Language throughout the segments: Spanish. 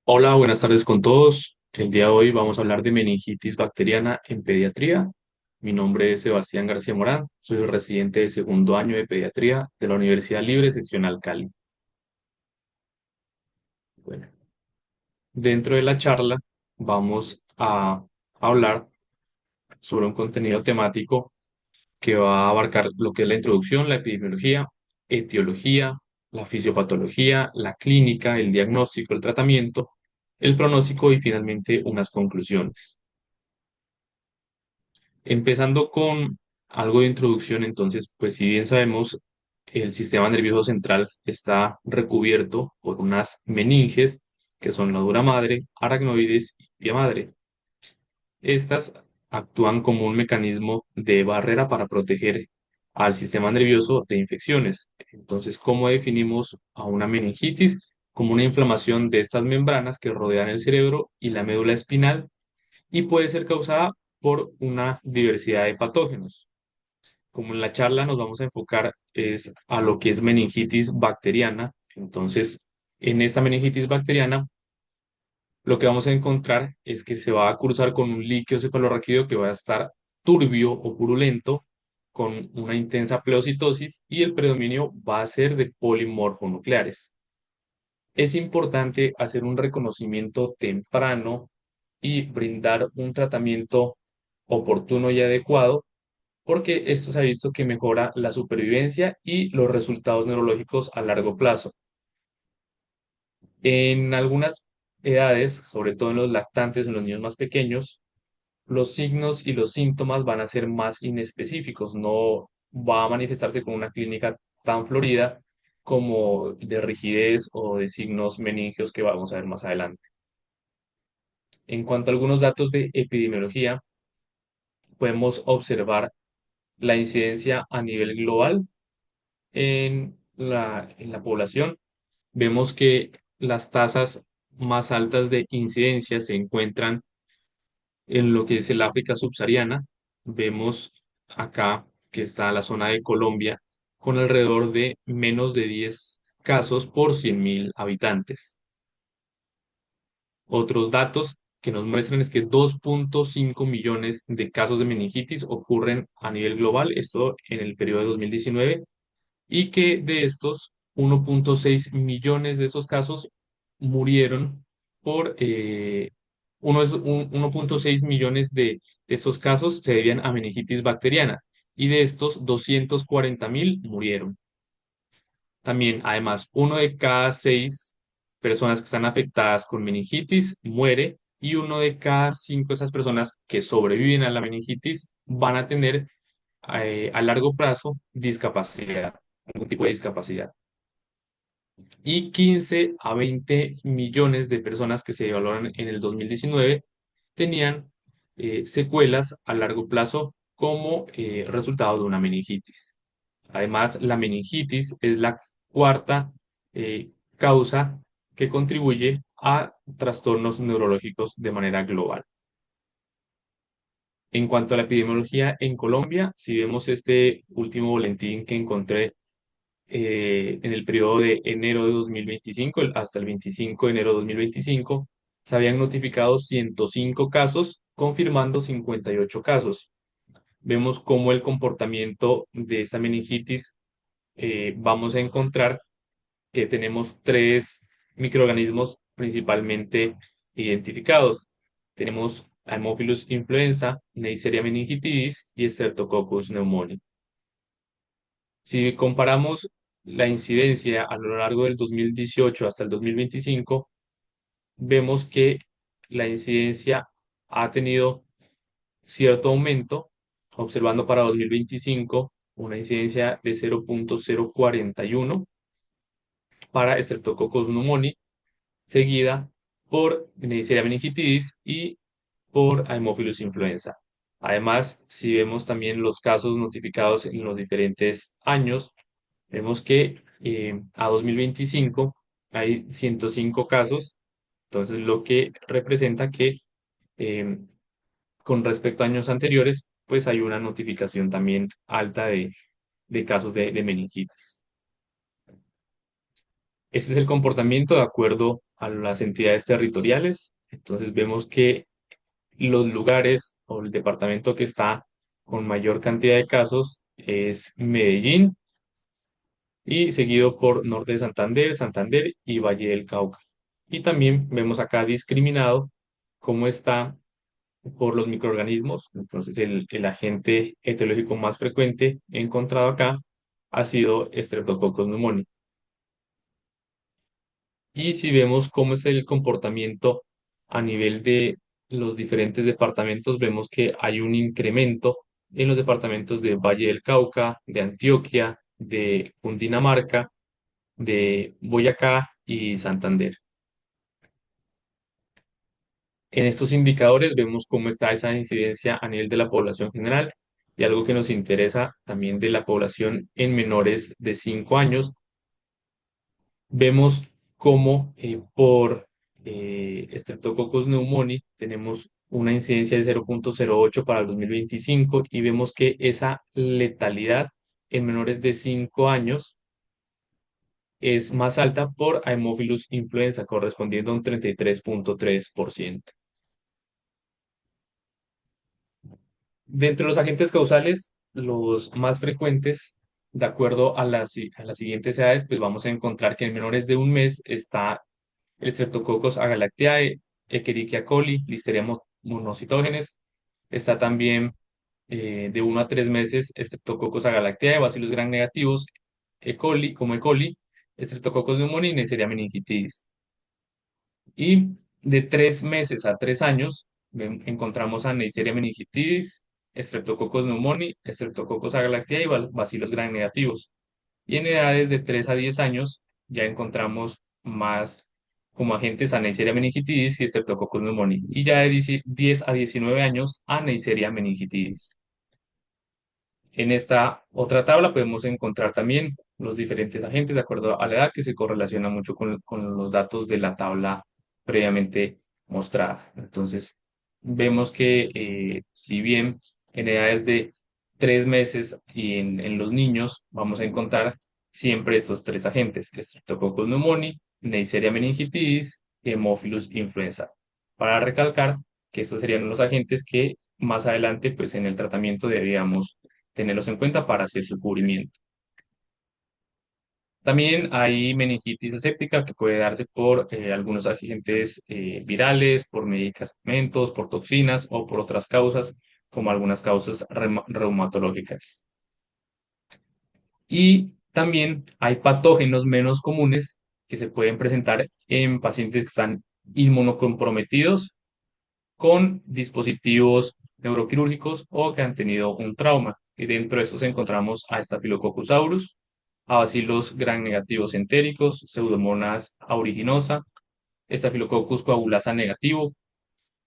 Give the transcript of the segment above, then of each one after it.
Hola, buenas tardes con todos. El día de hoy vamos a hablar de meningitis bacteriana en pediatría. Mi nombre es Sebastián García Morán, soy residente del segundo año de pediatría de la Universidad Libre Seccional Cali. Bueno, dentro de la charla vamos a hablar sobre un contenido temático que va a abarcar lo que es la introducción, la epidemiología, etiología, la fisiopatología, la clínica, el diagnóstico, el tratamiento, el pronóstico y finalmente unas conclusiones. Empezando con algo de introducción, entonces, pues si bien sabemos, el sistema nervioso central está recubierto por unas meninges, que son la dura madre, aracnoides y pie madre. Estas actúan como un mecanismo de barrera para proteger al sistema nervioso de infecciones. Entonces, ¿cómo definimos a una meningitis? Como una inflamación de estas membranas que rodean el cerebro y la médula espinal y puede ser causada por una diversidad de patógenos. Como en la charla nos vamos a enfocar es a lo que es meningitis bacteriana. Entonces, en esta meningitis bacteriana, lo que vamos a encontrar es que se va a cruzar con un líquido cefalorraquídeo que va a estar turbio o purulento, con una intensa pleocitosis y el predominio va a ser de polimorfonucleares. Es importante hacer un reconocimiento temprano y brindar un tratamiento oportuno y adecuado, porque esto se ha visto que mejora la supervivencia y los resultados neurológicos a largo plazo. En algunas edades, sobre todo en los lactantes, en los niños más pequeños, los signos y los síntomas van a ser más inespecíficos, no va a manifestarse con una clínica tan florida como de rigidez o de signos meningios que vamos a ver más adelante. En cuanto a algunos datos de epidemiología, podemos observar la incidencia a nivel global en la población. Vemos que las tasas más altas de incidencia se encuentran en lo que es el África subsahariana. Vemos acá que está la zona de Colombia con alrededor de menos de 10 casos por 100.000 habitantes. Otros datos que nos muestran es que 2.5 millones de casos de meningitis ocurren a nivel global, esto en el periodo de 2019, y que de estos 1.6 millones de estos casos murieron por 1.6 millones de estos casos se debían a meningitis bacteriana y de estos 240.000 murieron. También, además, uno de cada seis personas que están afectadas con meningitis muere y uno de cada cinco de esas personas que sobreviven a la meningitis van a tener a largo plazo discapacidad, algún tipo de discapacidad. Y 15 a 20 millones de personas que se evaluaron en el 2019 tenían secuelas a largo plazo como resultado de una meningitis. Además, la meningitis es la cuarta causa que contribuye a trastornos neurológicos de manera global. En cuanto a la epidemiología en Colombia, si vemos este último boletín que encontré en el periodo de enero de 2025 hasta el 25 de enero de 2025, se habían notificado 105 casos, confirmando 58 casos. Vemos cómo el comportamiento de esta meningitis vamos a encontrar que tenemos tres microorganismos principalmente identificados. Tenemos Haemophilus influenza, Neisseria meningitidis y Streptococcus pneumoniae. Si comparamos la incidencia a lo largo del 2018 hasta el 2025, vemos que la incidencia ha tenido cierto aumento, observando para 2025 una incidencia de 0.041 para Streptococcus pneumoniae, seguida por Neisseria meningitidis y por Haemophilus influenza. Además, si vemos también los casos notificados en los diferentes años, vemos que a 2025 hay 105 casos, entonces lo que representa que eh, con respecto a años anteriores, pues hay una notificación también alta de casos de meningitis. Este es el comportamiento de acuerdo a las entidades territoriales. Entonces vemos que los lugares o el departamento que está con mayor cantidad de casos es Medellín y seguido por Norte de Santander, Santander y Valle del Cauca. Y también vemos acá discriminado cómo está por los microorganismos. Entonces, el agente etiológico más frecuente encontrado acá ha sido Streptococcus pneumoniae. Y si vemos cómo es el comportamiento a nivel de los diferentes departamentos, vemos que hay un incremento en los departamentos de Valle del Cauca, de Antioquia, de Cundinamarca, de Boyacá y Santander. En estos indicadores vemos cómo está esa incidencia a nivel de la población general y algo que nos interesa también de la población en menores de 5 años. Vemos cómo por Streptococcus pneumoniae tenemos una incidencia de 0,08 para el 2025 y vemos que esa letalidad en menores de 5 años es más alta por Haemophilus influenza, correspondiendo a un 33,3%. Dentro de los agentes causales, los más frecuentes, de acuerdo a las siguientes edades, pues vamos a encontrar que en menores de un mes está el Streptococcus agalactiae, Escherichia coli, Listeria monocytogenes. Está también de 1 a 3 meses Streptococcus agalactiae, Bacillus gram negativos, E. coli, como E. coli, Streptococcus pneumoniae y Neisseria meningitis. Y de 3 meses a 3 años encontramos a Neisseria meningitis, Streptococcus pneumoniae, Streptococcus agalactiae y Bacillus gram negativos. Y en edades de 3 a 10 años ya encontramos más como agentes a Neisseria meningitis y Streptococcus pneumoniae. Y ya de 10 a 19 años a Neisseria meningitis. En esta otra tabla podemos encontrar también los diferentes agentes de acuerdo a la edad que se correlaciona mucho con los datos de la tabla previamente mostrada. Entonces, vemos que si bien en edades de 3 meses y en los niños vamos a encontrar siempre estos tres agentes, Streptococcus pneumoniae, Neisseria meningitis y Haemophilus influenza. Para recalcar que estos serían los agentes que más adelante, pues en el tratamiento deberíamos tenerlos en cuenta para hacer su cubrimiento. También hay meningitis aséptica que puede darse por algunos agentes virales, por medicamentos, por toxinas o por otras causas, como algunas causas reumatológicas. Y también hay patógenos menos comunes que se pueden presentar en pacientes que están inmunocomprometidos con dispositivos neuroquirúrgicos o que han tenido un trauma. Y dentro de estos encontramos a Staphylococcus aureus, a Bacillus gram negativos entéricos, Pseudomonas aeruginosa, Staphylococcus coagulasa negativo,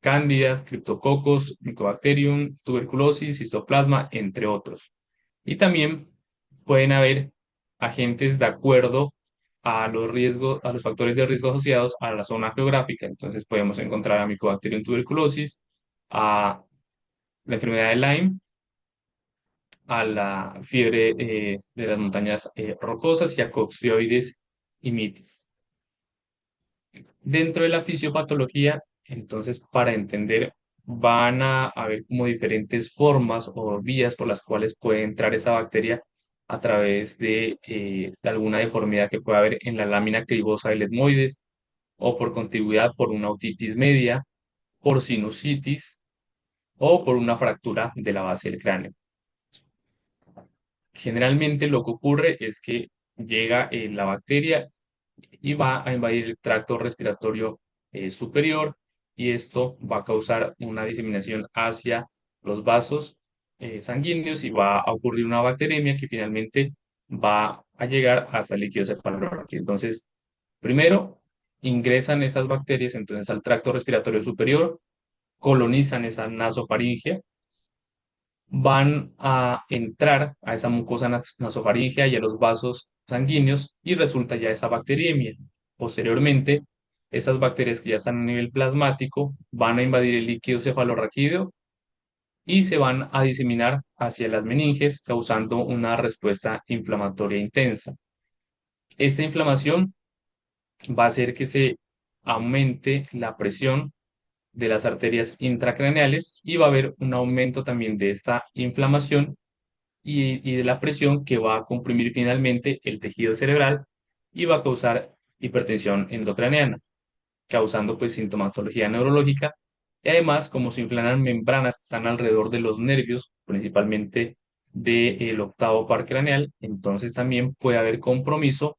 Cándidas, Cryptococcus, Mycobacterium, tuberculosis, cistoplasma, entre otros. Y también pueden haber agentes de acuerdo a los riesgos, a los factores de riesgo asociados a la zona geográfica. Entonces podemos encontrar a Mycobacterium tuberculosis, a la enfermedad de Lyme, a la fiebre de las montañas rocosas y a coccidioides y mitis. Dentro de la fisiopatología, entonces, para entender, van a haber como diferentes formas o vías por las cuales puede entrar esa bacteria a través de alguna deformidad que pueda haber en la lámina cribosa del etmoides o por contigüidad por una otitis media, por sinusitis o por una fractura de la base del cráneo. Generalmente lo que ocurre es que llega la bacteria y va a invadir el tracto respiratorio superior y esto va a causar una diseminación hacia los vasos sanguíneos y va a ocurrir una bacteremia que finalmente va a llegar hasta el líquido cefalorraquídeo. Entonces, primero ingresan esas bacterias entonces al tracto respiratorio superior, colonizan esa nasofaringe, van a entrar a esa mucosa nasofaringea y a los vasos sanguíneos y resulta ya esa bacteriemia. Posteriormente, estas bacterias que ya están a nivel plasmático van a invadir el líquido cefalorraquídeo y se van a diseminar hacia las meninges, causando una respuesta inflamatoria intensa. Esta inflamación va a hacer que se aumente la presión de las arterias intracraneales y va a haber un aumento también de esta inflamación y de la presión que va a comprimir finalmente el tejido cerebral y va a causar hipertensión endocraneana, causando pues sintomatología neurológica. Y además, como se inflaman membranas que están alrededor de los nervios, principalmente del octavo par craneal, entonces también puede haber compromiso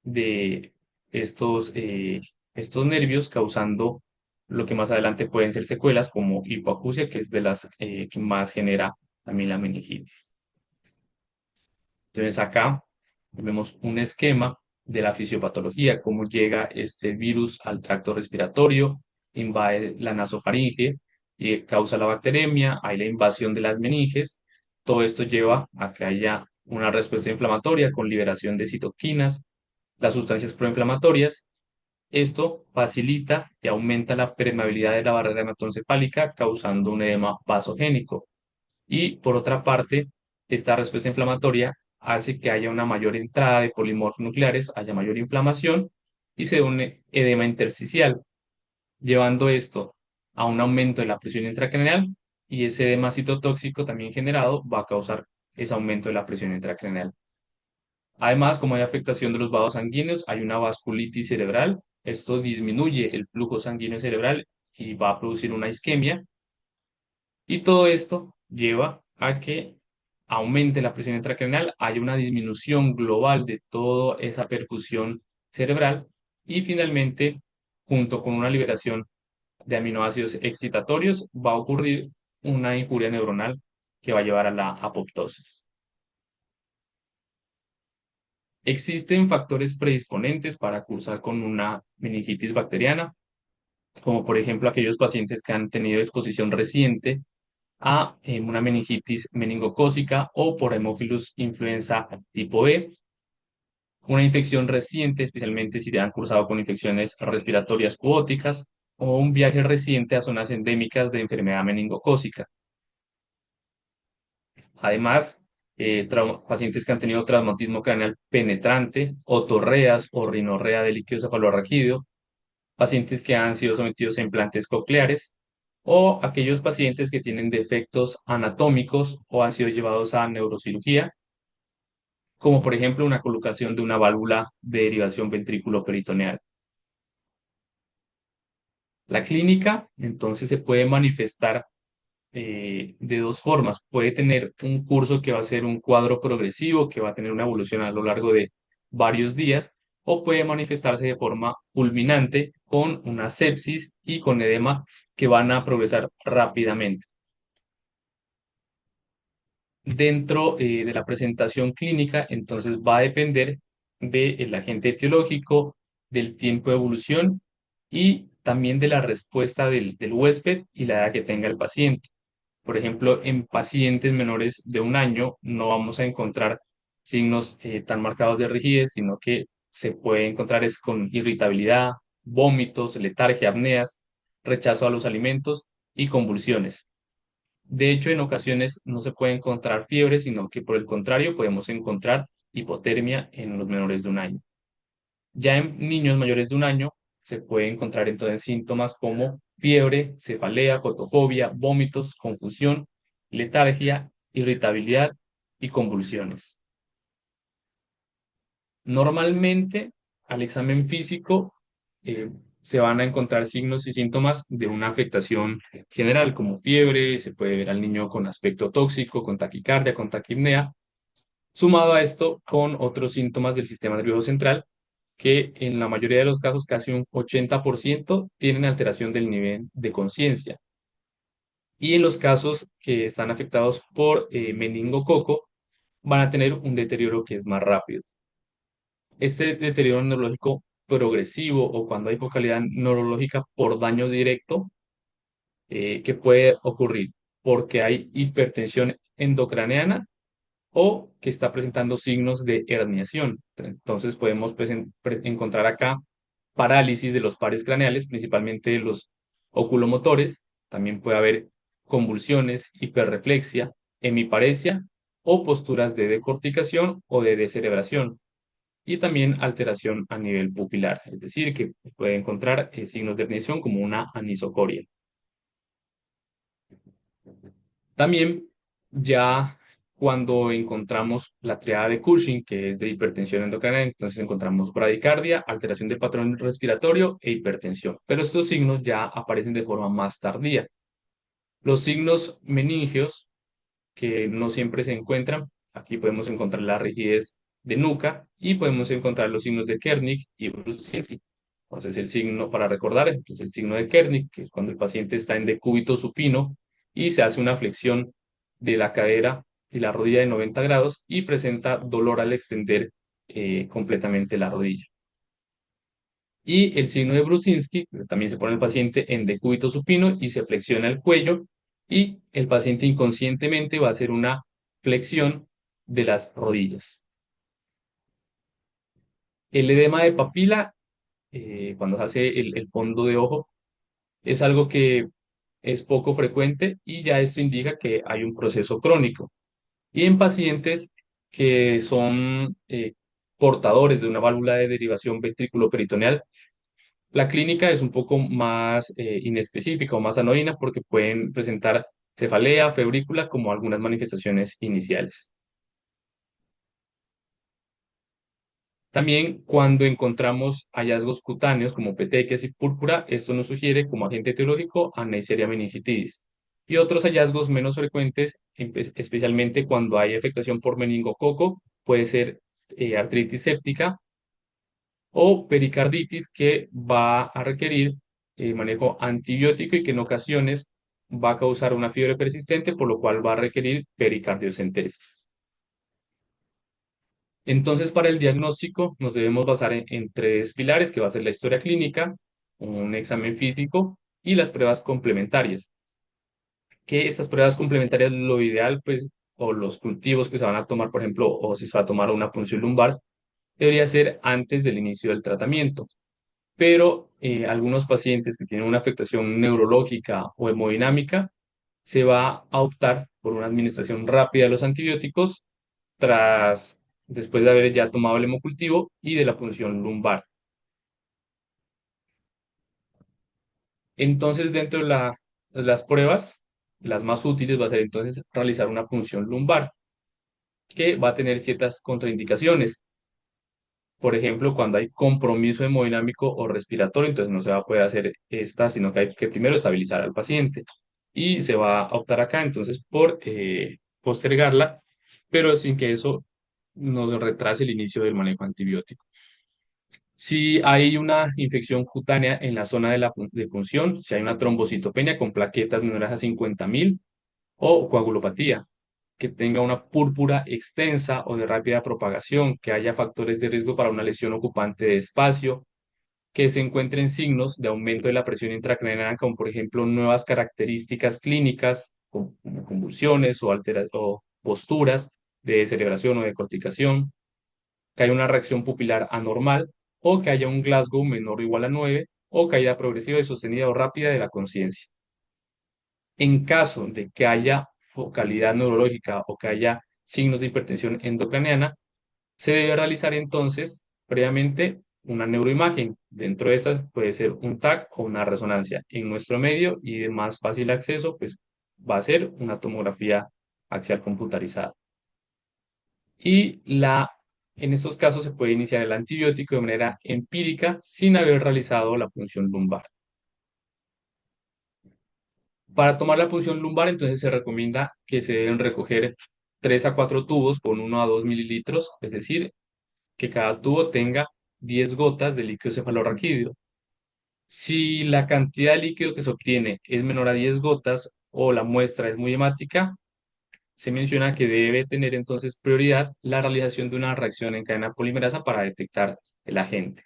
de estos, estos nervios, causando lo que más adelante pueden ser secuelas como hipoacusia, que es de las que más genera también la meningitis. Entonces acá vemos un esquema de la fisiopatología, cómo llega este virus al tracto respiratorio, invade la nasofaringe y causa la bacteremia, hay la invasión de las meninges. Todo esto lleva a que haya una respuesta inflamatoria con liberación de citoquinas, las sustancias proinflamatorias. Esto facilita y aumenta la permeabilidad de la barrera hematoencefálica, causando un edema vasogénico. Y por otra parte, esta respuesta inflamatoria hace que haya una mayor entrada de polimorfos nucleares, haya mayor inflamación y se dé un edema intersticial, llevando esto a un aumento de la presión intracraneal y ese edema citotóxico también generado va a causar ese aumento de la presión intracraneal. Además, como hay afectación de los vasos sanguíneos, hay una vasculitis cerebral. Esto disminuye el flujo sanguíneo cerebral y va a producir una isquemia. Y todo esto lleva a que aumente la presión intracraneal, haya una disminución global de toda esa perfusión cerebral y finalmente, junto con una liberación de aminoácidos excitatorios, va a ocurrir una injuria neuronal que va a llevar a la apoptosis. Existen factores predisponentes para cursar con una meningitis bacteriana, como por ejemplo aquellos pacientes que han tenido exposición reciente a una meningitis meningocócica o por Haemophilus influenza tipo B, una infección reciente, especialmente si han cursado con infecciones respiratorias u óticas, o un viaje reciente a zonas endémicas de enfermedad meningocócica. Además, pacientes que han tenido traumatismo craneal penetrante, otorreas o rinorrea de líquido cefalorraquídeo, pacientes que han sido sometidos a implantes cocleares o aquellos pacientes que tienen defectos anatómicos o han sido llevados a neurocirugía, como por ejemplo una colocación de una válvula de derivación ventrículo-peritoneal. La clínica entonces se puede manifestar de dos formas. Puede tener un curso que va a ser un cuadro progresivo, que va a tener una evolución a lo largo de varios días, o puede manifestarse de forma fulminante con una sepsis y con edema que van a progresar rápidamente. Dentro de la presentación clínica, entonces va a depender del agente etiológico, del tiempo de evolución y también de la respuesta del huésped y la edad que tenga el paciente. Por ejemplo, en pacientes menores de un año no vamos a encontrar signos tan marcados de rigidez, sino que se puede encontrar es con irritabilidad, vómitos, letargia, apneas, rechazo a los alimentos y convulsiones. De hecho, en ocasiones no se puede encontrar fiebre, sino que por el contrario podemos encontrar hipotermia en los menores de un año. Ya en niños mayores de un año se puede encontrar entonces síntomas como fiebre, cefalea, fotofobia, vómitos, confusión, letargia, irritabilidad y convulsiones. Normalmente, al examen físico eh, se van a encontrar signos y síntomas de una afectación general, como fiebre, se puede ver al niño con aspecto tóxico, con taquicardia, con taquipnea, sumado a esto con otros síntomas del sistema nervioso central, que en la mayoría de los casos, casi un 80%, tienen alteración del nivel de conciencia. Y en los casos que están afectados por meningococo, van a tener un deterioro que es más rápido. Este deterioro neurológico progresivo o cuando hay focalidad neurológica por daño directo, que puede ocurrir porque hay hipertensión endocraneana o que está presentando signos de herniación. Entonces podemos encontrar acá parálisis de los pares craneales, principalmente de los oculomotores. También puede haber convulsiones, hiperreflexia, hemiparesia o posturas de decorticación o de descerebración. y también alteración a nivel pupilar, es decir, que puede encontrar signos de ignición como una anisocoria. También ya cuando encontramos la triada de Cushing, que es de hipertensión endocrina, entonces encontramos bradicardia, alteración del patrón respiratorio e hipertensión. Pero estos signos ya aparecen de forma más tardía. Los signos meningios, que no siempre se encuentran, aquí podemos encontrar la rigidez de nuca y podemos encontrar los signos de Kernig y Brusinski. Entonces el signo, para recordar, entonces el signo de Kernig, que es cuando el paciente está en decúbito supino y se hace una flexión de la cadera y la rodilla de 90 grados y presenta dolor al extender completamente la rodilla. Y el signo de Brusinski, también se pone el paciente en decúbito supino y se flexiona el cuello y el paciente inconscientemente va a hacer una flexión de las rodillas. El edema de papila, cuando se hace el fondo de ojo, es algo que es poco frecuente y ya esto indica que hay un proceso crónico. Y en pacientes que son portadores de una válvula de derivación ventrículo-peritoneal, la clínica es un poco más inespecífica o más anodina porque pueden presentar cefalea, febrícula como algunas manifestaciones iniciales. También cuando encontramos hallazgos cutáneos como petequias y púrpura, esto nos sugiere como agente etiológico a Neisseria meningitidis. Y otros hallazgos menos frecuentes, especialmente cuando hay afectación por meningococo, puede ser artritis séptica o pericarditis que va a requerir manejo antibiótico y que en ocasiones va a causar una fiebre persistente, por lo cual va a requerir pericardiocentesis. Entonces, para el diagnóstico nos debemos basar en tres pilares, que va a ser la historia clínica, un examen físico y las pruebas complementarias. Que estas pruebas complementarias, lo ideal, pues, o los cultivos que se van a tomar, por ejemplo, o si se va a tomar una punción lumbar, debería ser antes del inicio del tratamiento. Pero algunos pacientes que tienen una afectación neurológica o hemodinámica, se va a optar por una administración rápida de los antibióticos tras, después de haber ya tomado el hemocultivo y de la punción lumbar. Entonces, dentro de de las pruebas, las más útiles va a ser entonces realizar una punción lumbar, que va a tener ciertas contraindicaciones. Por ejemplo, cuando hay compromiso hemodinámico o respiratorio, entonces no se va a poder hacer esta, sino que hay que primero estabilizar al paciente. Y se va a optar acá entonces por postergarla, pero sin que eso nos retrase el inicio del manejo antibiótico. Si hay una infección cutánea en la zona de de punción, si hay una trombocitopenia con plaquetas menores a 50.000 o coagulopatía, que tenga una púrpura extensa o de rápida propagación, que haya factores de riesgo para una lesión ocupante de espacio, que se encuentren signos de aumento de la presión intracraneana, como por ejemplo nuevas características clínicas, como convulsiones o posturas de celebración o de corticación, que haya una reacción pupilar anormal o que haya un Glasgow menor o igual a 9 o caída progresiva y sostenida o rápida de la conciencia. En caso de que haya focalidad neurológica o que haya signos de hipertensión endocraniana, se debe realizar entonces previamente una neuroimagen. Dentro de estas puede ser un TAC o una resonancia. En nuestro medio y de más fácil acceso, pues va a ser una tomografía axial computarizada. Y en estos casos se puede iniciar el antibiótico de manera empírica sin haber realizado la punción lumbar. Para tomar la punción lumbar, entonces se recomienda que se deben recoger 3 a 4 tubos con 1 a 2 mililitros, es decir, que cada tubo tenga 10 gotas de líquido cefalorraquídeo. Si la cantidad de líquido que se obtiene es menor a 10 gotas o la muestra es muy hemática, se menciona que debe tener entonces prioridad la realización de una reacción en cadena polimerasa para detectar el agente.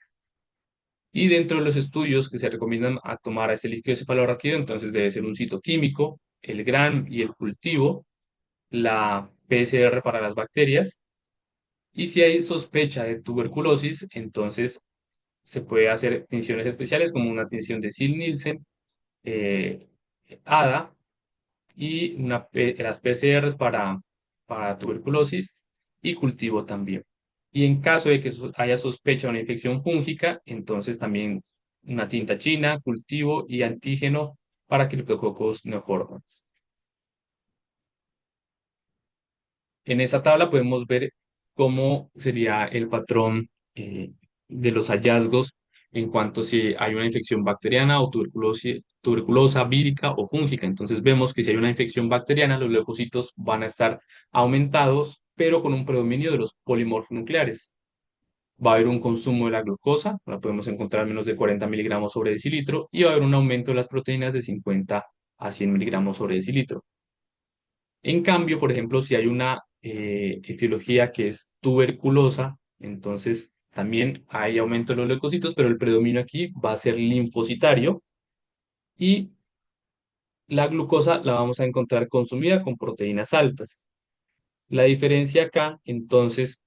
Y dentro de los estudios que se recomiendan a tomar a este líquido cefalorraquídeo, entonces debe ser un citoquímico, el GRAM y el cultivo, la PCR para las bacterias, y si hay sospecha de tuberculosis, entonces se puede hacer tinciones especiales como una tinción de Sil-Nielsen, eh, ADA y las PCRs para tuberculosis y cultivo también. Y en caso de que haya sospecha de una infección fúngica, entonces también una tinta china, cultivo y antígeno para Cryptococcus neoformans. En esta tabla podemos ver cómo sería el patrón de los hallazgos en cuanto si hay una infección bacteriana o tuberculosa vírica o fúngica. Entonces vemos que si hay una infección bacteriana, los leucocitos van a estar aumentados, pero con un predominio de los polimorfonucleares. Va a haber un consumo de la glucosa, la podemos encontrar menos de 40 miligramos sobre decilitro, y va a haber un aumento de las proteínas de 50 a 100 miligramos sobre decilitro. En cambio, por ejemplo, si hay una etiología que es tuberculosa, entonces también hay aumento de los leucocitos, pero el predominio aquí va a ser linfocitario y la glucosa la vamos a encontrar consumida con proteínas altas. La diferencia acá, entonces,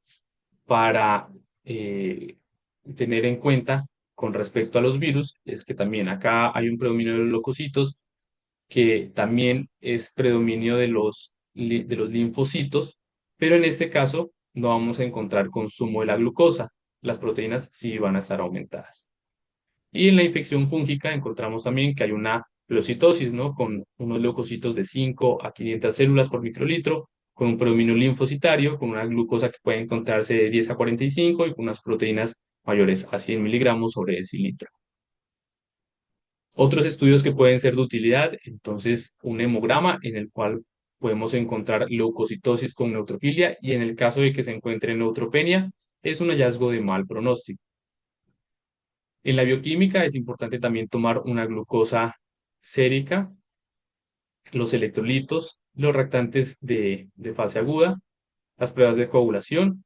para eh, tener en cuenta con respecto a los virus, es que también acá hay un predominio de los leucocitos que también es predominio de de los linfocitos, pero en este caso no vamos a encontrar consumo de la glucosa. Las proteínas sí van a estar aumentadas. Y en la infección fúngica encontramos también que hay una leucitosis, ¿no? Con unos leucocitos de 5 a 500 células por microlitro, con un predominio linfocitario, con una glucosa que puede encontrarse de 10 a 45 y con unas proteínas mayores a 100 miligramos sobre decilitro. Otros estudios que pueden ser de utilidad, entonces un hemograma en el cual podemos encontrar leucocitosis con neutrofilia y en el caso de que se encuentre neutropenia, es un hallazgo de mal pronóstico. En la bioquímica es importante también tomar una glucosa sérica, los electrolitos, los reactantes de fase aguda, las pruebas de coagulación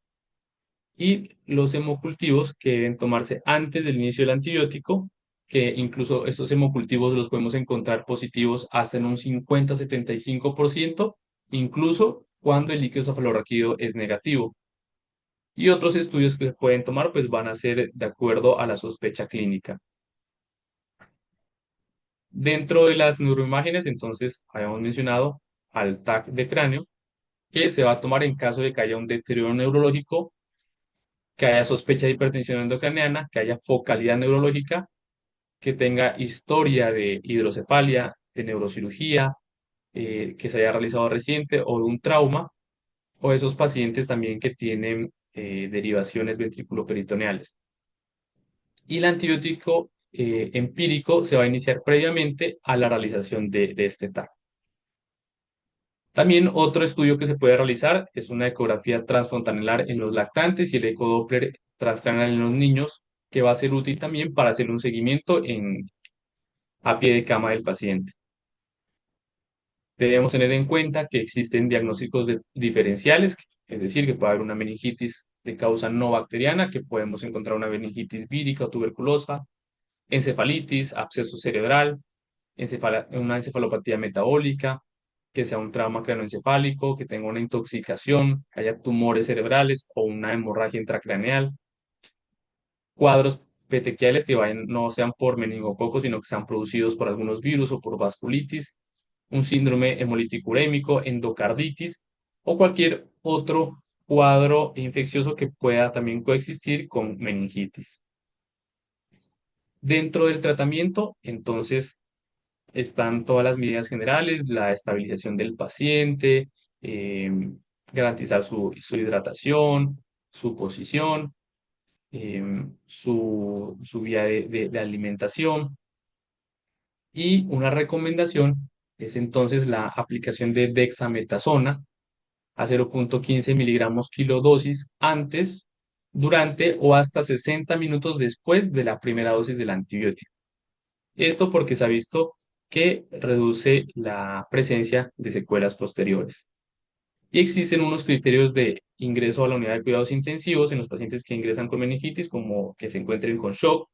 y los hemocultivos que deben tomarse antes del inicio del antibiótico, que incluso estos hemocultivos los podemos encontrar positivos hasta en un 50-75%, incluso cuando el líquido cefalorraquídeo es negativo. Y otros estudios que se pueden tomar pues van a ser de acuerdo a la sospecha clínica. Dentro de las neuroimágenes, entonces, habíamos mencionado al TAC de cráneo, que se va a tomar en caso de que haya un deterioro neurológico, que haya sospecha de hipertensión endocraniana, que haya focalidad neurológica, que tenga historia de hidrocefalia, de neurocirugía, que se haya realizado reciente o de un trauma, o esos pacientes también que tienen derivaciones ventriculoperitoneales. Y el antibiótico empírico se va a iniciar previamente a la realización de este TAC. También otro estudio que se puede realizar es una ecografía transfrontalar en los lactantes y el ecodoppler transcranial en los niños, que va a ser útil también para hacer un seguimiento a pie de cama del paciente. Debemos tener en cuenta que existen diagnósticos diferenciales, es decir, que puede haber una meningitis de causa no bacteriana, que podemos encontrar una meningitis vírica o tuberculosa, encefalitis, absceso cerebral, una encefalopatía metabólica, que sea un trauma craneoencefálico, que tenga una intoxicación, que haya tumores cerebrales o una hemorragia intracraneal, cuadros petequiales que no sean por meningococos, sino que sean producidos por algunos virus o por vasculitis, un síndrome hemolítico urémico, endocarditis o cualquier otro cuadro infeccioso que pueda también coexistir con meningitis. Dentro del tratamiento, entonces, están todas las medidas generales, la estabilización del paciente, eh, garantizar su hidratación, su posición, su vía de alimentación. Y una recomendación es entonces la aplicación de dexametasona a 0,15 miligramos kilodosis antes, durante o hasta 60 minutos después de la primera dosis del antibiótico. Esto porque se ha visto que reduce la presencia de secuelas posteriores. Y existen unos criterios de ingreso a la unidad de cuidados intensivos en los pacientes que ingresan con meningitis, como que se encuentren con shock,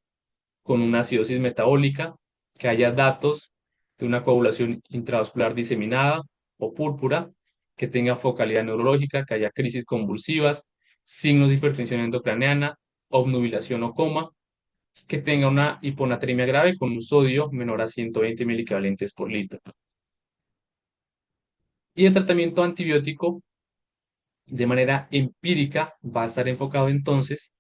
con una acidosis metabólica, que haya datos de una coagulación intravascular diseminada o púrpura, que tenga focalidad neurológica, que haya crisis convulsivas, signos de hipertensión endocraniana, obnubilación o coma, que tenga una hiponatremia grave con un sodio menor a 120 milicavalentes por litro. Y el tratamiento antibiótico De manera empírica va a estar enfocado entonces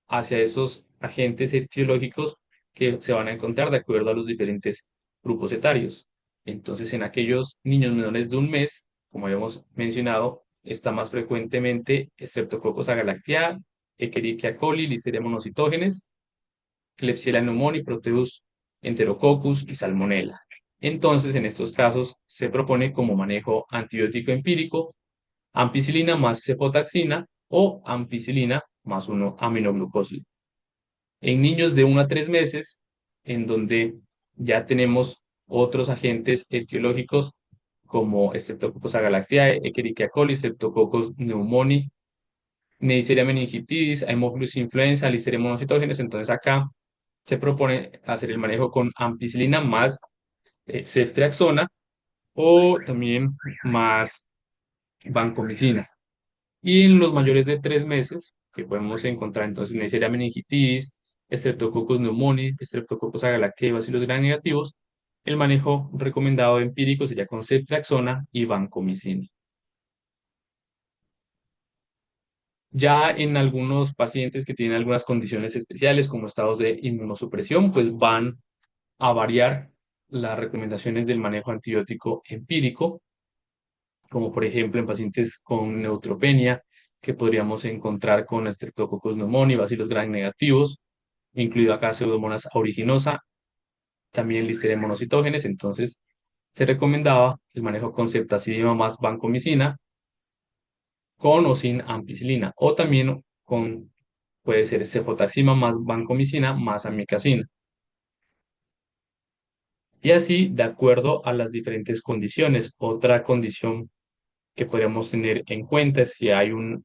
hacia esos agentes etiológicos que se van a encontrar de acuerdo a los diferentes grupos etarios. Entonces, en aquellos niños menores de un mes, como habíamos mencionado, está más frecuentemente Streptococcus agalactiae, Escherichia coli, Listeria monocytogenes, Klebsiella pneumoniae, Proteus enterococcus y Salmonella. Entonces, en estos casos se propone como manejo antibiótico empírico ampicilina más cefotaxina o ampicilina más 1-aminoglucósido. En niños de 1 a 3 meses, en donde ya tenemos otros agentes etiológicos como Streptococcus agalactiae, Escherichia coli, Streptococcus pneumoniae, Neisseria meningitidis, Haemophilus influenza, Listeria monocytogenes. Entonces acá se propone hacer el manejo con ampicilina más ceftriaxona o también más vancomicina. Y en los mayores de 3 meses, que podemos encontrar entonces Neisseria meningitis, Streptococcus pneumoniae, Streptococcus agalactiae y bacilos gram negativos, el manejo recomendado empírico sería con ceftriaxona y vancomicina. Ya en algunos pacientes que tienen algunas condiciones especiales, como estados de inmunosupresión, pues van a variar las recomendaciones del manejo antibiótico empírico, como por ejemplo en pacientes con neutropenia, que podríamos encontrar con Streptococcus pneumoniae, bacilos gram negativos, incluido acá Pseudomonas aeruginosa, también Listeria monocitógenes. Entonces se recomendaba el manejo con ceftazidima más vancomicina, con o sin ampicilina, o también con, puede ser cefotaxima más vancomicina más amicacina. Y así, de acuerdo a las diferentes condiciones. Otra condición que podríamos tener en cuenta es si hay un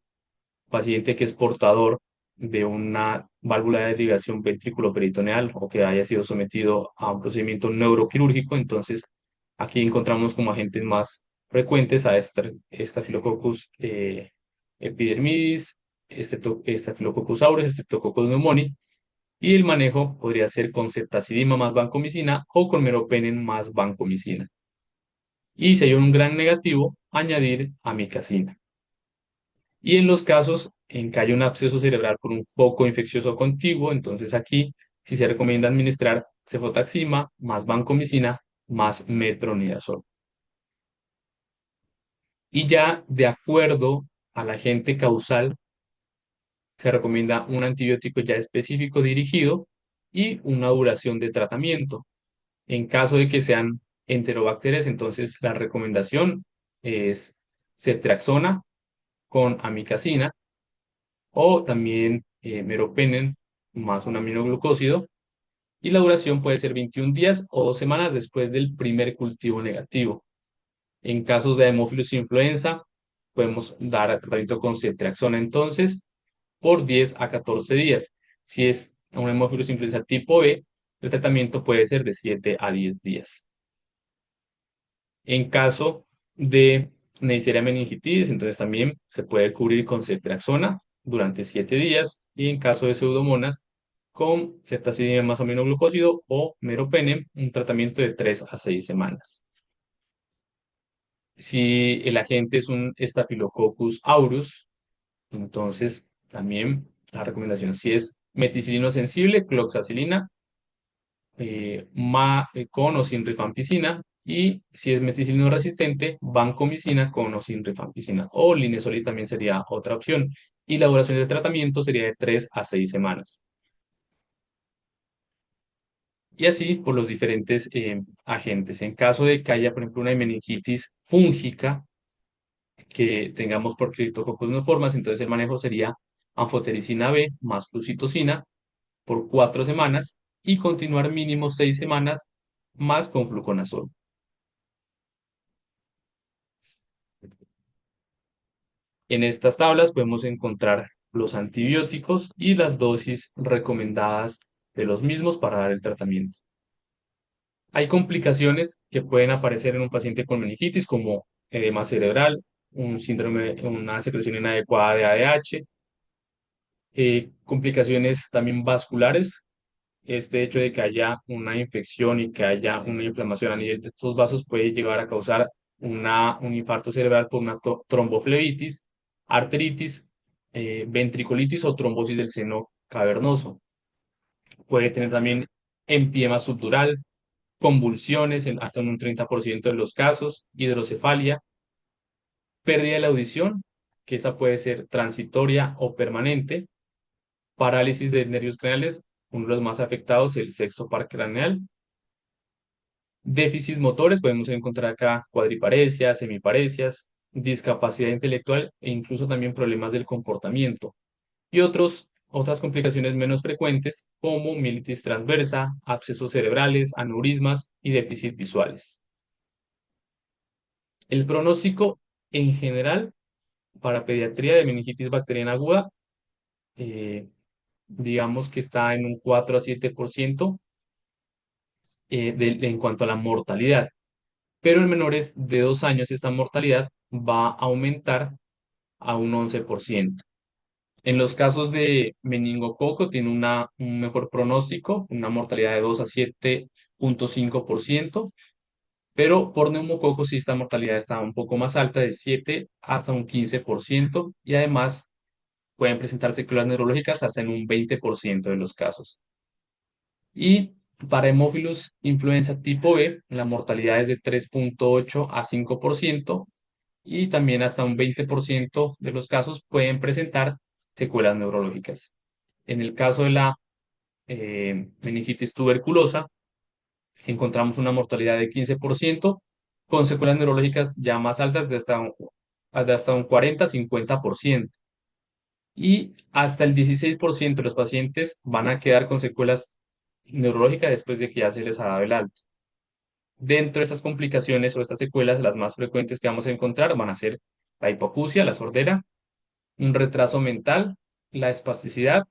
paciente que es portador de una válvula de derivación ventrículo-peritoneal o que haya sido sometido a un procedimiento neuroquirúrgico. Entonces, aquí encontramos como agentes más frecuentes a Staphylococcus epidermidis, Staphylococcus aureus, Streptococcus pneumoniae, y el manejo podría ser con ceftazidima más vancomicina o con meropenem más vancomicina. Y si hay un gran negativo, añadir amicacina. Y en los casos en que hay un absceso cerebral por un foco infeccioso contiguo, entonces aquí sí se recomienda administrar cefotaxima más vancomicina más metronidazol. Y ya de acuerdo al agente causal, se recomienda un antibiótico ya específico dirigido y una duración de tratamiento. En caso de que sean enterobacterias, entonces la recomendación es ceftriaxona con amicacina o también meropenem más un aminoglucósido, y la duración puede ser 21 días o 2 semanas después del primer cultivo negativo. En casos de Haemophilus influenza, podemos dar tratamiento con ceftriaxona entonces por 10 a 14 días. Si es un Haemophilus influenza tipo B, el tratamiento puede ser de 7 a 10 días. En caso de Neisseria meningitis, entonces también se puede cubrir con ceftriaxona durante 7 días, y en caso de Pseudomonas con ceftazidime más aminoglucósido o meropenem, un tratamiento de 3 a 6 semanas. Si el agente es un Staphylococcus aureus, entonces también la recomendación, si es meticilino sensible, cloxacilina con o sin rifampicina, y si es meticilino resistente, vancomicina con o sin rifampicina, o linezolid también sería otra opción, y la duración del tratamiento sería de 3 a 6 semanas. Y así por los diferentes agentes. En caso de que haya, por ejemplo, una meningitis fúngica que tengamos por Cryptococcus neoformas, entonces el manejo sería anfotericina B más flucitocina por 4 semanas y continuar mínimo 6 semanas más con fluconazol. En estas tablas podemos encontrar los antibióticos y las dosis recomendadas de los mismos para dar el tratamiento. Hay complicaciones que pueden aparecer en un paciente con meningitis, como edema cerebral, un síndrome, una secreción inadecuada de ADH, complicaciones también vasculares. Este hecho de que haya una infección y que haya una inflamación a nivel de estos vasos puede llegar a causar un infarto cerebral por una tromboflebitis arteritis, ventricolitis o trombosis del seno cavernoso. Puede tener también empiema subdural, convulsiones en hasta un 30% de los casos, hidrocefalia, pérdida de la audición, que esa puede ser transitoria o permanente, parálisis de nervios craneales, uno de los más afectados, el sexto par craneal, déficits motores, podemos encontrar acá cuadriparesias, semiparesias, discapacidad intelectual e incluso también problemas del comportamiento. Y otras complicaciones menos frecuentes como mielitis transversa, abscesos cerebrales, aneurismas y déficit visuales. El pronóstico en general para pediatría de meningitis bacteriana aguda, eh, digamos que está en un 4 a 7% en cuanto a la mortalidad, pero en menores de 2 años esta mortalidad va a aumentar a un 11%. En los casos de meningococo tiene un mejor pronóstico, una mortalidad de 2 a 7,5%, pero por neumococo sí esta mortalidad está un poco más alta, de 7 hasta un 15%, y además pueden presentar secuelas neurológicas hasta en un 20% de los casos. Y para Haemophilus influenza tipo B, la mortalidad es de 3,8 a 5%, y también hasta un 20% de los casos pueden presentar secuelas neurológicas. En el caso de la meningitis tuberculosa, encontramos una mortalidad de 15%, con secuelas neurológicas ya más altas de hasta un 40-50%. Y hasta el 16% de los pacientes van a quedar con secuelas neurológicas después de que ya se les ha dado el alta. Dentro de estas complicaciones o estas secuelas, las más frecuentes que vamos a encontrar van a ser la hipoacusia, la sordera, un retraso mental, la espasticidad,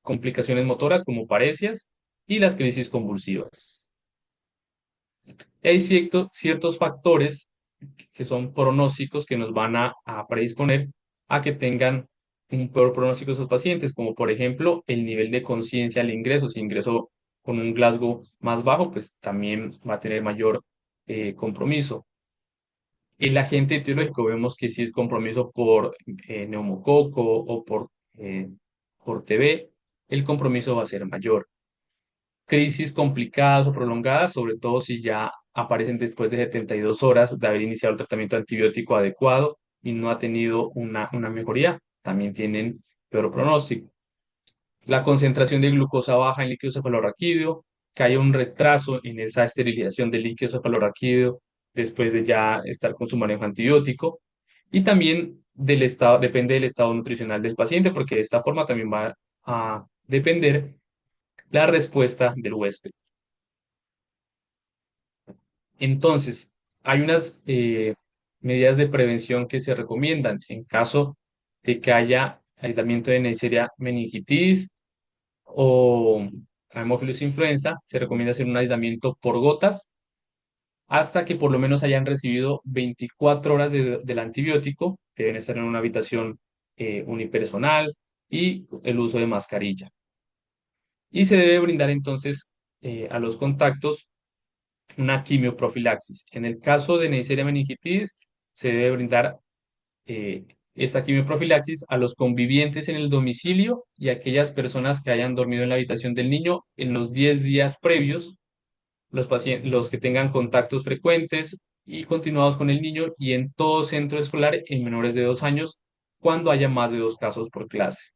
complicaciones motoras como paresias y las crisis convulsivas. Hay ciertos factores que son pronósticos que nos van a predisponer a que tengan un peor pronóstico esos pacientes, como por ejemplo el nivel de conciencia al ingreso. Si ingreso con un Glasgow más bajo, pues también va a tener mayor compromiso. El agente etiológico vemos que si es compromiso por neumococo o por TB, el compromiso va a ser mayor. Crisis complicadas o prolongadas, sobre todo si ya aparecen después de 72 horas de haber iniciado el tratamiento antibiótico adecuado y no ha tenido una mejoría, también tienen peor pronóstico. La concentración de glucosa baja en líquido cefalorraquídeo, que haya un retraso en esa esterilización del líquido cefalorraquídeo después de ya estar con su manejo antibiótico, y también del estado, depende del estado nutricional del paciente, porque de esta forma también va a depender la respuesta del huésped. Entonces, hay unas medidas de prevención que se recomiendan en caso de que haya aislamiento de Neisseria meningitis o Haemophilus influenza. Se recomienda hacer un aislamiento por gotas hasta que por lo menos hayan recibido 24 horas del antibiótico. Deben estar en una habitación unipersonal y el uso de mascarilla. Y se debe brindar entonces a los contactos una quimioprofilaxis. En el caso de Neisseria meningitis, se debe brindar eh, esta quimioprofilaxis a los convivientes en el domicilio y a aquellas personas que hayan dormido en la habitación del niño en los 10 días previos, los que tengan contactos frecuentes y continuados con el niño, y en todo centro escolar en menores de 2 años cuando haya más de 2 casos por clase.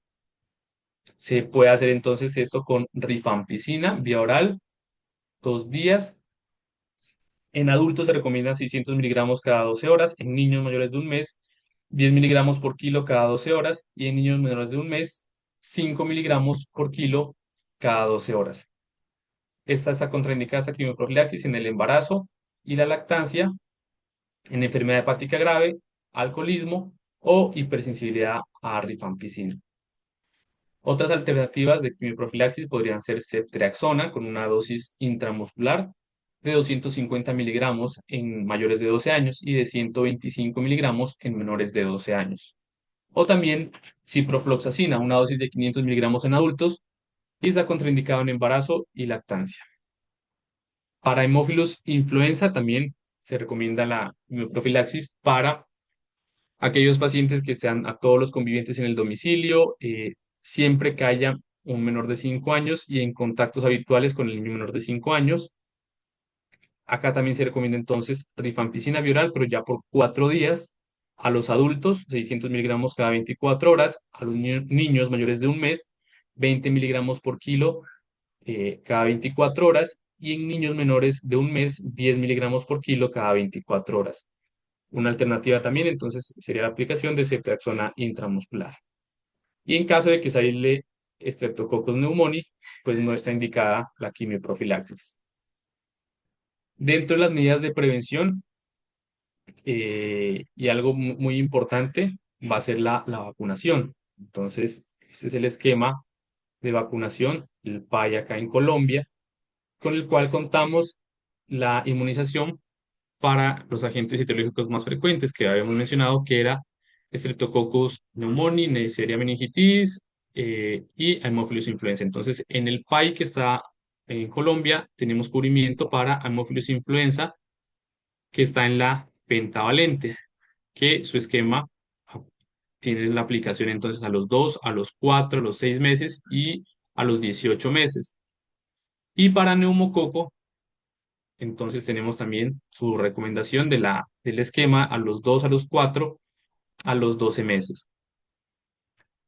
Se puede hacer entonces esto con rifampicina vía oral, 2 días. En adultos se recomiendan 600 miligramos cada 12 horas, en niños mayores de un mes, 10 miligramos por kilo cada 12 horas, y en niños menores de un mes, 5 miligramos por kilo cada 12 horas. Esta está contraindicada esta quimioprofilaxis en el embarazo y la lactancia, en enfermedad hepática grave, alcoholismo o hipersensibilidad a rifampicina. Otras alternativas de quimioprofilaxis podrían ser ceftriaxona con una dosis intramuscular de 250 miligramos en mayores de 12 años y de 125 miligramos en menores de 12 años. O también ciprofloxacina, una dosis de 500 miligramos en adultos, y está contraindicado en embarazo y lactancia. Para Haemophilus influenza también se recomienda la quimioprofilaxis para Aquellos pacientes que sean a todos los convivientes en el domicilio, siempre que haya un menor de 5 años y en contactos habituales con el niño menor de 5 años. Acá también se recomienda entonces rifampicina viral, pero ya por 4 días. A los adultos, 600 miligramos cada 24 horas. A los niños mayores de un mes, 20 miligramos por kilo cada 24 horas. Y en niños menores de un mes, 10 miligramos por kilo cada 24 horas. Una alternativa también entonces sería la aplicación de ceftriaxona intramuscular. Y en caso de que se aísle Streptococcus pneumoniae, pues no está indicada la quimioprofilaxis. Dentro de las medidas de prevención, y algo muy importante va a ser la vacunación. Entonces, este es el esquema de vacunación, el PAI acá en Colombia, con el cual contamos la inmunización para los agentes etiológicos más frecuentes que habíamos mencionado, que era Streptococcus pneumoniae, Neisseria meningitis y Haemophilus influenza. Entonces, en el PAI que está en Colombia, tenemos cubrimiento para Haemophilus influenza, que está en la pentavalente, que su esquema tiene la aplicación entonces a los 2, a los 4, a los 6 meses y a los 18 meses. Y para neumococo, entonces tenemos también su recomendación del esquema a los 2, a los 4, a los 12 meses.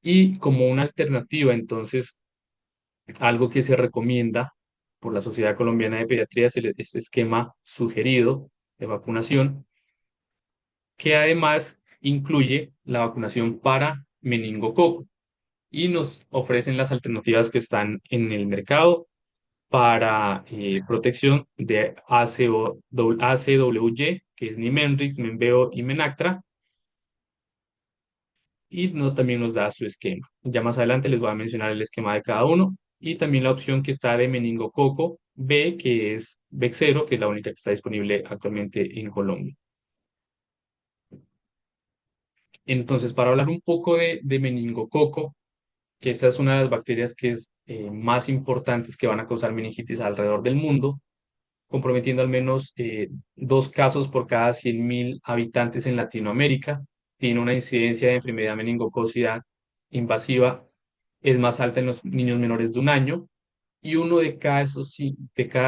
Y como una alternativa, entonces, algo que se recomienda por la Sociedad Colombiana de Pediatría es este esquema sugerido de vacunación, que además incluye la vacunación para meningococo y nos ofrecen las alternativas que están en el mercado para protección de ACWY, que es Nimenrix, Menveo y Menactra, y no, también nos da su esquema. Ya más adelante les voy a mencionar el esquema de cada uno y también la opción que está de meningococo B, que es Bexero, que es la única que está disponible actualmente en Colombia. Entonces, para hablar un poco de meningococo, que esta es una de las bacterias que es más importantes que van a causar meningitis alrededor del mundo, comprometiendo al menos 2 casos por cada 100.000 habitantes en Latinoamérica. Tiene una incidencia de enfermedad meningocócita invasiva, es más alta en los niños menores de un año, y uno de cada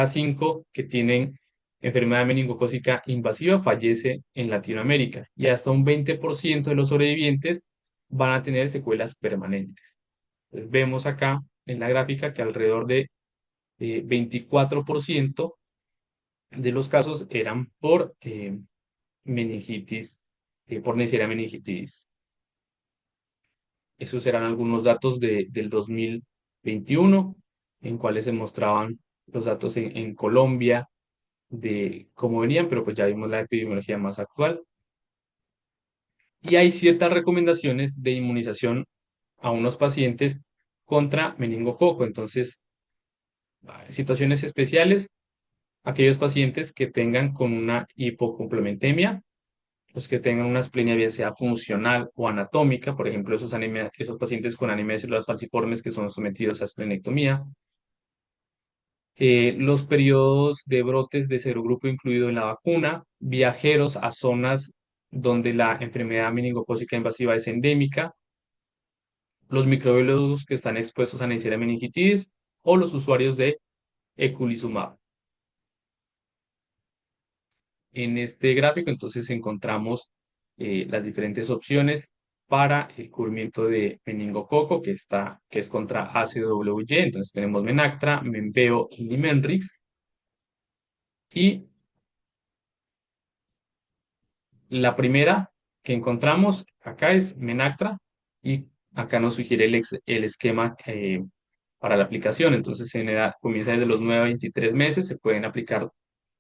5 que tienen enfermedad meningocócica invasiva fallece en Latinoamérica, y hasta un 20% de los sobrevivientes van a tener secuelas permanentes. Entonces, vemos acá en la gráfica que alrededor de 24% de los casos eran por meningitis, por Neisseria meningitis. Esos eran algunos datos del 2021, en cuales se mostraban los datos en Colombia de cómo venían, pero pues ya vimos la epidemiología más actual. Y hay ciertas recomendaciones de inmunización a unos pacientes contra meningococo. Entonces, situaciones especiales, aquellos pacientes que tengan con una hipocomplementemia, los que tengan una esplenia bien sea funcional o anatómica, por ejemplo, esos pacientes con anemia de células falciformes que son sometidos a esplenectomía, los periodos de brotes de serogrupo incluido en la vacuna, viajeros a zonas donde la enfermedad meningocócica invasiva es endémica, los microbiólogos que están expuestos a Neisseria meningitis o los usuarios de eculizumab. En este gráfico entonces encontramos las diferentes opciones para el cubrimiento de meningococo que es contra ACWY. Entonces tenemos Menactra, Menveo y Nimenrix. Y la primera que encontramos acá es Menactra y acá nos sugiere el esquema para la aplicación. Entonces en edad comienza desde los 9 a 23 meses, se pueden aplicar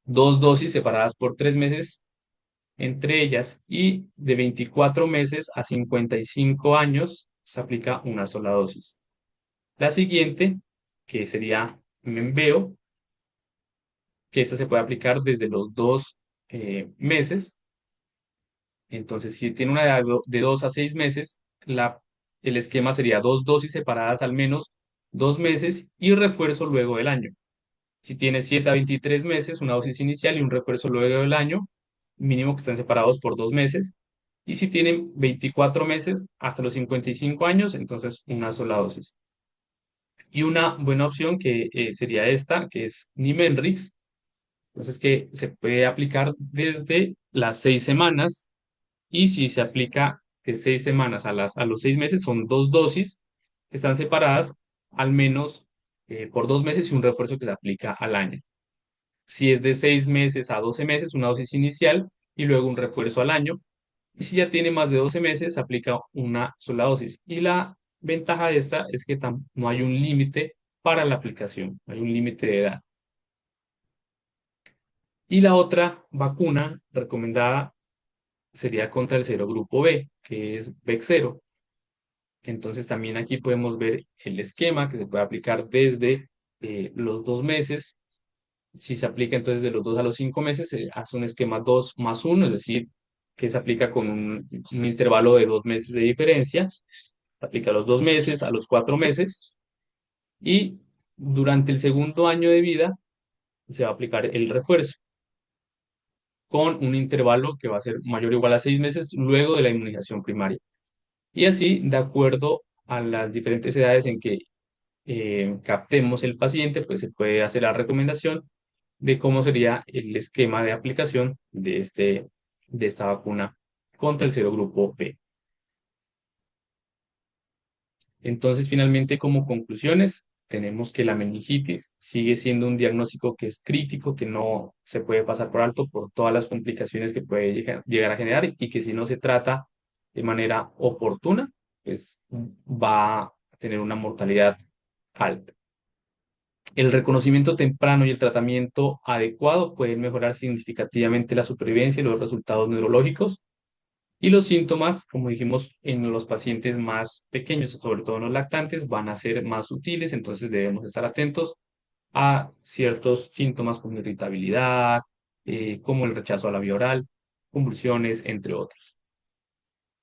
2 dosis separadas por 3 meses entre ellas, y de 24 meses a 55 años se aplica una sola dosis. La siguiente, que sería Menveo, que esta se puede aplicar desde los 2 meses. Entonces, si tiene una edad de 2 a 6 meses, el esquema sería 2 dosis separadas al menos 2 meses y refuerzo luego del año. Si tiene 7 a 23 meses, una dosis inicial y un refuerzo luego del año, mínimo que estén separados por 2 meses. Y si tienen 24 meses hasta los 55 años, entonces una sola dosis. Y una buena opción que sería esta, que es Nimenrix, entonces que se puede aplicar desde las 6 semanas y si se aplica de 6 semanas a los 6 meses, son dos dosis que están separadas al menos por 2 meses y un refuerzo que se aplica al año. Si es de 6 meses a 12 meses, una dosis inicial y luego un refuerzo al año. Y si ya tiene más de 12 meses, se aplica una sola dosis. Y la ventaja de esta es que no hay un límite para la aplicación, no hay un límite de edad. Y la otra vacuna recomendada sería contra el serogrupo B, que es VEX0. Entonces también aquí podemos ver el esquema que se puede aplicar desde los 2 meses. Si se aplica entonces de los 2 a los 5 meses, se hace un esquema 2+1, es decir, que se aplica con un intervalo de 2 meses de diferencia. Se aplica a los 2 meses, a los 4 meses y durante el segundo año de vida se va a aplicar el refuerzo con un intervalo que va a ser mayor o igual a 6 meses luego de la inmunización primaria. Y así, de acuerdo a las diferentes edades en que captemos el paciente, pues se puede hacer la recomendación de cómo sería el esquema de aplicación de esta vacuna contra el serogrupo B. Entonces, finalmente, como conclusiones, tenemos que la meningitis sigue siendo un diagnóstico que es crítico, que no se puede pasar por alto por todas las complicaciones que puede llegar a generar y que si no se trata de manera oportuna, pues va a tener una mortalidad alta. El reconocimiento temprano y el tratamiento adecuado pueden mejorar significativamente la supervivencia y los resultados neurológicos. Y los síntomas, como dijimos, en los pacientes más pequeños, sobre todo en los lactantes, van a ser más sutiles, entonces debemos estar atentos a ciertos síntomas como irritabilidad, como el rechazo a la vía oral, convulsiones, entre otros.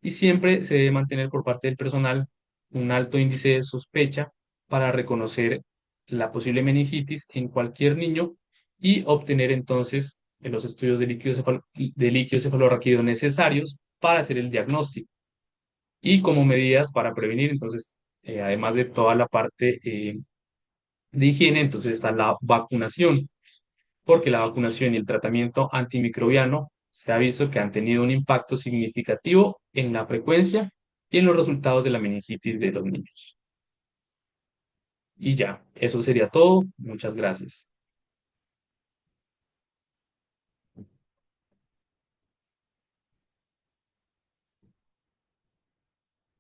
Y siempre se debe mantener por parte del personal un alto índice de sospecha para reconocer la posible meningitis en cualquier niño y obtener entonces los estudios de líquido cefalorraquídeo necesarios para hacer el diagnóstico. Y como medidas para prevenir, entonces, además de toda la parte de higiene, entonces está la vacunación, porque la vacunación y el tratamiento antimicrobiano se ha visto que han tenido un impacto significativo en la frecuencia y en los resultados de la meningitis de los niños. Y ya, eso sería todo. Muchas gracias.